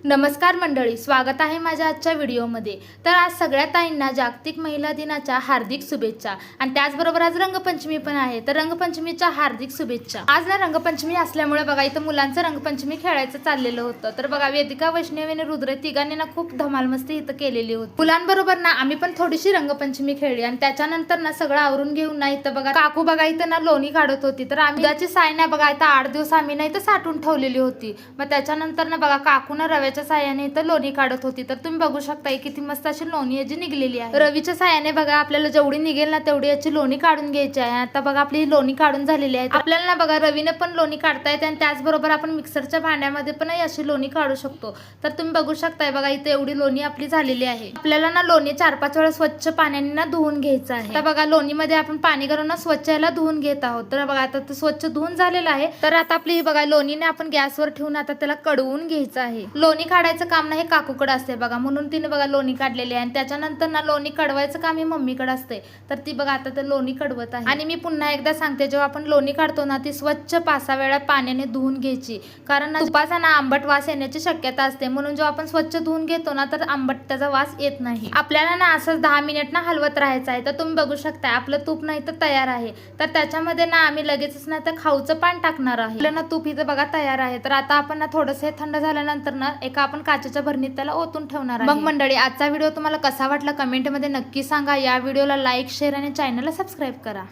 नमस्कार मंडळी, स्वागत आहे माझ्या आजच्या व्हिडिओमध्ये। तर आज सगळ्या ताईंना जागतिक महिला दिनाच्या हार्दिक शुभेच्छा। आणि त्याचबरोबर आज रंगपंचमी पण आहे, तर रंगपंचमीच्या हार्दिक शुभेच्छा। आज ना रंगपंचमी असल्यामुळे बघा इथं मुलांचं रंगपंचमी खेळायचं चाललेलं होतं। तर बघा वेदिका, वैष्णवी आणि रुद्र तिघांनी ना खूप धमाल मस्ती इथं केलेली होती। मुलांबरोबर ना आम्ही पण थोडीशी रंगपंचमी खेळली आणि त्याच्यानंतर ना सगळं आवरून घेऊन ना इथं बघा काकू बघा इथं ना लोणी काढत होती। तर आम्ही दुधाची साय ना बघा इथं 8 दिवस आम्ही ना इथं साठवून ठेवलेली होती। मग त्याच्यानंतर ना बघा काकू ना रव्याच्या साह्याने इथं लोणी काढत होती। तर तुम्ही बघू शकता किती मस्त अशी लोणी याची निघलेली आहे। रवीच्या साह्याने बघा आपल्याला जेवढी निघेल ना तेवढी याची लोणी काढून घ्यायची आहे। आता बघा आपली लोणी काढून झालेली आहे। आपल्याला ना बघा रवीने पण लोणी काढता येते आणि त्याचबरोबर आपण मिक्सरच्या भांड्यामध्ये पण अशी लोणी काढू शकतो। तर तुम्ही बघू शकताय बघा इथे एवढी लोणी आपली झालेली आहे। आपल्याला ना लोणी 4-5 वेळा स्वच्छ पाण्याने ना धुवून घ्यायचं आहे। आता बघा लोणीमध्ये आपण पाणी घालून ना स्वच्छ याला धुवून घेत आहोत। तर बघा आता ते स्वच्छ धुवून झालेलं आहे। तर आता आपली बघा लोणीने आपण गॅसवर ठेवून आता त्याला कडवून घ्यायचं आहे। लोणी काढायचं काम ना हे काकूकडे असते बघा, म्हणून तिने बघा लोणी काढलेली आहे। आणि त्याच्यानंतर ना लोणी कडवायचं काम हे मम्मीकडे असते। तर ती बघा आता ते लोणी कडवत आहे। आणि मी पुन्हा एकदा सांगते, जेव्हा आपण लोणी काढतो ना ती स्वच्छ 5-6 वेळा पाण्याने धुवून घ्यायची, कारण ना तुपाचा ना आंबट वास येण्याची शक्यता असते। म्हणून जेव्हा आपण स्वच्छ धुवून घेतो ना तर आंबट त्याचा वास येत नाही। आपल्याला ना असं 10 मिनिट ना हलवत राहायचं आहे। तर तुम्ही बघू शकता आपलं तूप नाही तर तयार आहे। तर त्याच्यामध्ये ना आम्ही लगेचच ना तर खाऊचं पान टाकणार आहे। आपलं ना तूप इथं बघा तयार आहे। तर आता आपण ना थोडंसं थंड झाल्यानंतर ना एका आपण काचेच्या भरणीत त्याला ओतून ठेवणार आहे। मग मंडळी, आजचा व्हिडिओ तुम्हाला कसा वाटला कमेंटमध्ये नक्की सांगा। या व्हिडिओला लाईक, शेअर आणि चॅनलला सबस्क्राईब करा।